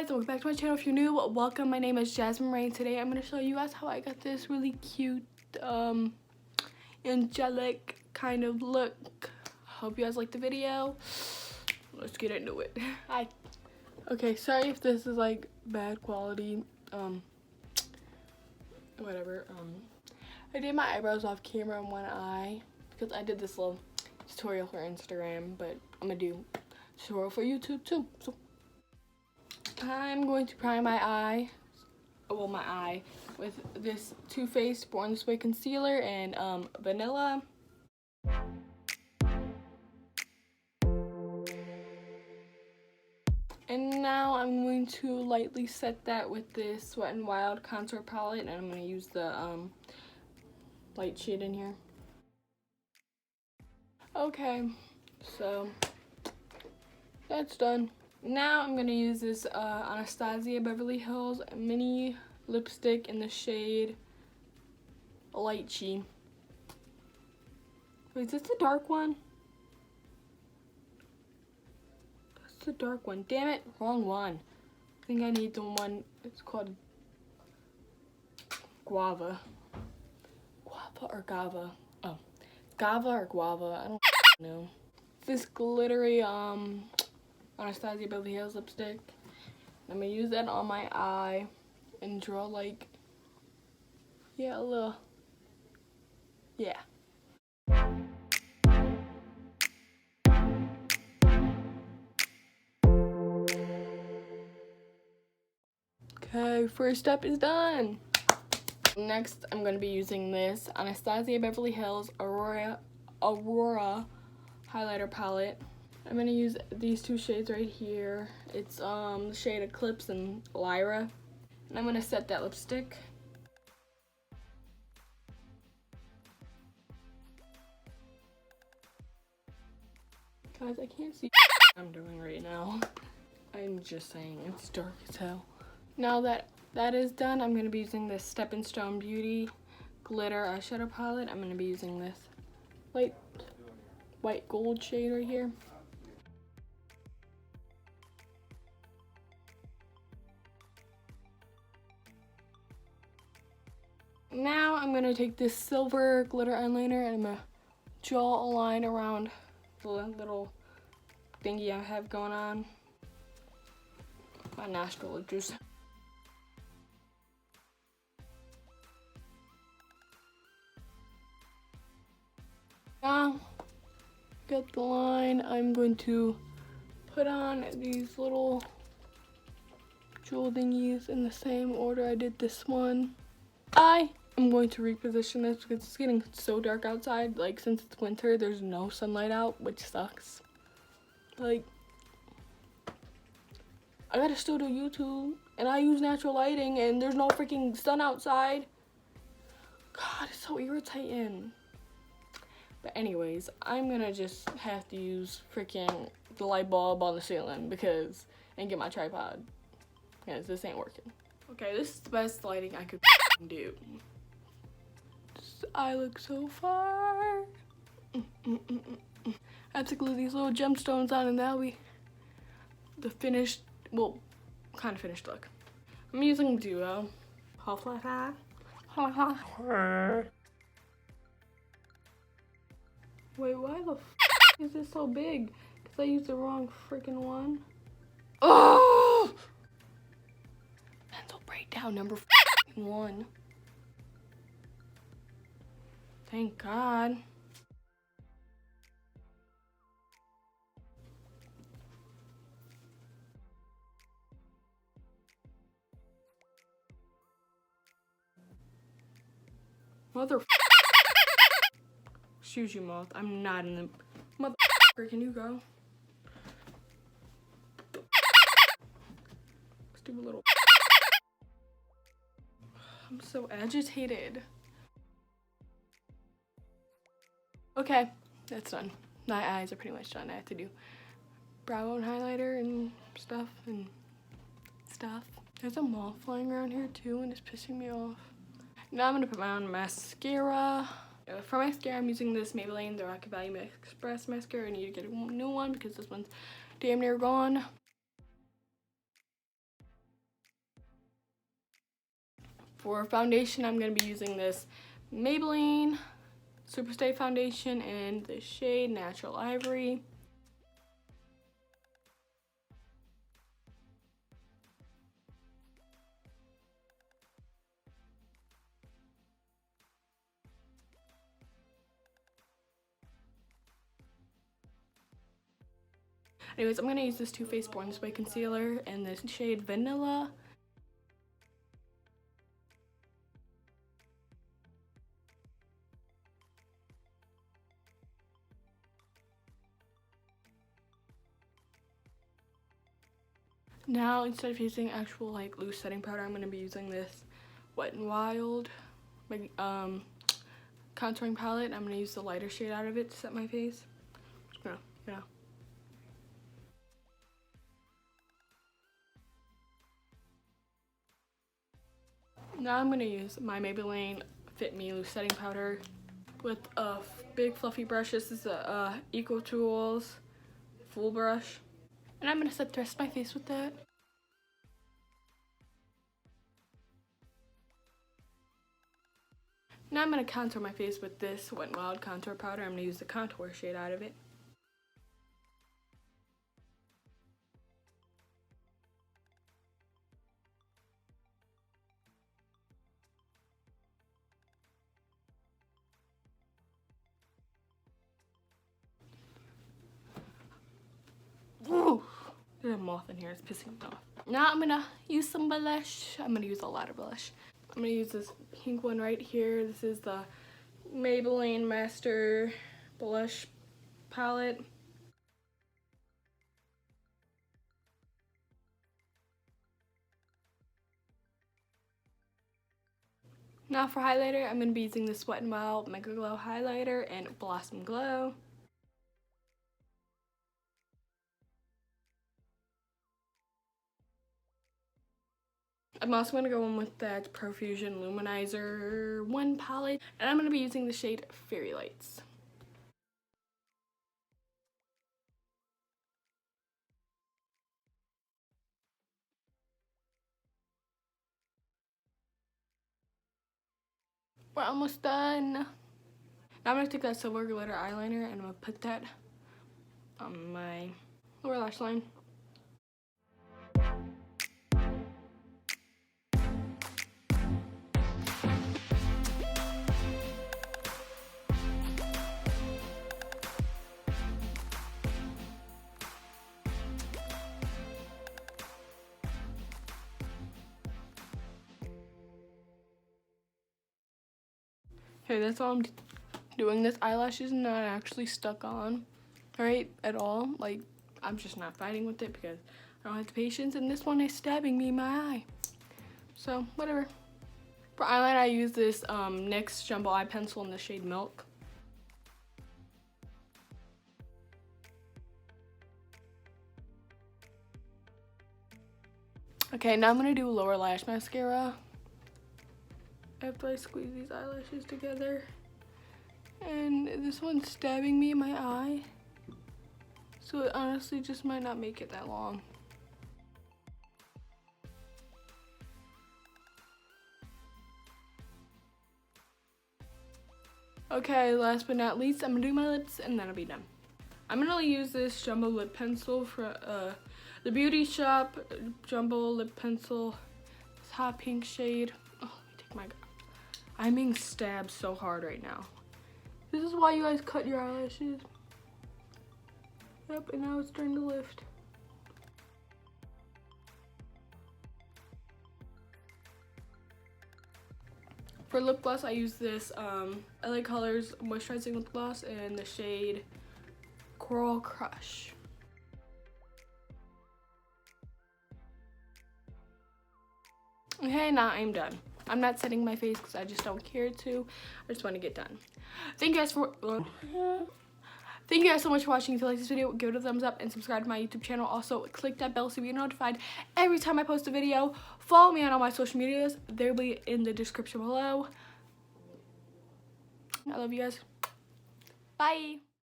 guys, welcome back to my channel. If you're new, welcome. My name is Jasmine Rae. Today I'm going to show you guys how I got this really cute angelic kind of look. Hope you guys like the video. Let's get into it. Hi. Okay, sorry if this is like bad quality. Whatever. I did my eyebrows off camera in one eye because I did this little tutorial for Instagram, but I'm gonna do a tutorial for YouTube too. So I'm going to prime my eye, with this Too Faced Born This Way concealer and vanilla. And now I'm going to lightly set that with this WetnWild contour palette, and I'm going to use the light shade in here. Okay, so that's done. Now I'm going to use this Anastasia Beverly Hills mini lipstick in the shade Leche. Wait, is this the dark one? That's the dark one. Damn it, wrong one. I think I need the one, it's called Guava. Guava or Gava? Oh, Gava or Guava, I don't know. This glittery Anastasia Beverly Hills lipstick. I'm gonna use that on my eye and draw like, yeah, a little, yeah. Okay, first step is done. Next, I'm gonna be using this Anastasia Beverly Hills Aurora highlighter palette. I'm gonna use these two shades right here. It's the shade Eclipse and Lyra. And I'm gonna set that lipstick. Guys, I can't see what I'm doing right now. I'm just saying, it's dark as hell. Now that that is done, I'm gonna be using this Steppin Stone Beauty glitter eyeshadow palette. I'm gonna be using this light white gold shade right here. Now I'm gonna take this silver glitter eyeliner and I'm gonna draw a line around the little thingy I have going on. My nostril just. Now, got the line. I'm going to put on these little jewel thingies in the same order I did this one. I am going to reposition this because it's getting so dark outside. Like, since it's winter, there's no sunlight out, which sucks. Like, I gotta still do YouTube, and I use natural lighting, and there's no freaking sun outside. God, it's so irritating. But anyways, I'm gonna just have to use freaking the light bulb on the ceiling and get my tripod, because this ain't working. Okay, this is the best lighting I could do. I look so far. I have to glue these little gemstones on, and that'll be the finished, well, kind of finished look. I'm using Duo. Wait, why the f is this so big? Because I used the wrong freaking one. Oh! Pencil breakdown number 1. Thank God. Mother. Excuse you, moth. I'm not in the. Mother. Can you go? Stupid little. I'm so agitated. Okay, that's done. My eyes are pretty much done. I have to do brow bone highlighter and stuff. There's a moth flying around here too, and it's pissing me off. Now I'm gonna put my on mascara. For mascara, I'm using this Maybelline The Rocket Value Express mascara. I need to get a new one because this one's damn near gone. For foundation, I'm going to be using this Maybelline SuperStay foundation in the shade Natural Ivory. Anyways, I'm going to use this Too Faced Born This Way concealer in the shade Vanilla. Now, instead of using actual like loose setting powder, I'm going to be using this WetnWild contouring palette. I'm going to use the lighter shade out of it to set my face. Just gonna, Now I'm going to use my Maybelline Fit Me loose setting powder with a big fluffy brush. This is a Eco Tools full brush. And I'm going to set the rest of my face with that. Now I'm going to contour my face with this WetnWild contour powder. I'm going to use the contour shade out of it. Ooh, there's a moth in here. It's pissing me off. Now I'm going to use some blush. I'm going to use a lot of blush. I'm going to use this pink one right here. This is the Maybelline Master Blush Palette. Now for highlighter, I'm going to be using this Wet n Wild Megaglo highlighter and Blossom Glow. I'm also going to go in with that Profusion Luminizer 1 palette, and I'm going to be using the shade Fairy Lights. We're almost done. Now I'm going to take that silver glitter eyeliner and I'm going to put that on my lower lash line. Okay, that's all I'm doing. This eyelash is not actually stuck on, right, at all. Like, I'm just not fighting with it because I don't have the patience, and this one is stabbing me in my eye. So, whatever. For eyeliner, I use this NYX Jumbo Eye Pencil in the shade Milk. Okay, now I'm going to do lower lash mascara. After I squeeze these eyelashes together, and this one's stabbing me in my eye, so it honestly just might not make it that long. Okay, last but not least, I'm gonna do my lips and then I'll be done. I'm gonna use this jumbo lip pencil from the Beauty Shop jumbo lip pencil, this hot pink shade. Oh, let me take my, I'm being stabbed so hard right now. This is why you guys cut your eyelashes. Yep, and now it's starting to lift. For lip gloss, I use this LA Colors Moisturizing Lip Gloss in the shade Coral Crush. Okay, now I'm done. I'm not setting my face because I just don't care to. I just want to get done. Thank you guys for thank you guys so much for watching. If you like this video, give it a thumbs up and subscribe to my YouTube channel. Also, click that bell so you get notified every time I post a video. Follow me on all my social medias. They'll be in the description below. I love you guys. Bye.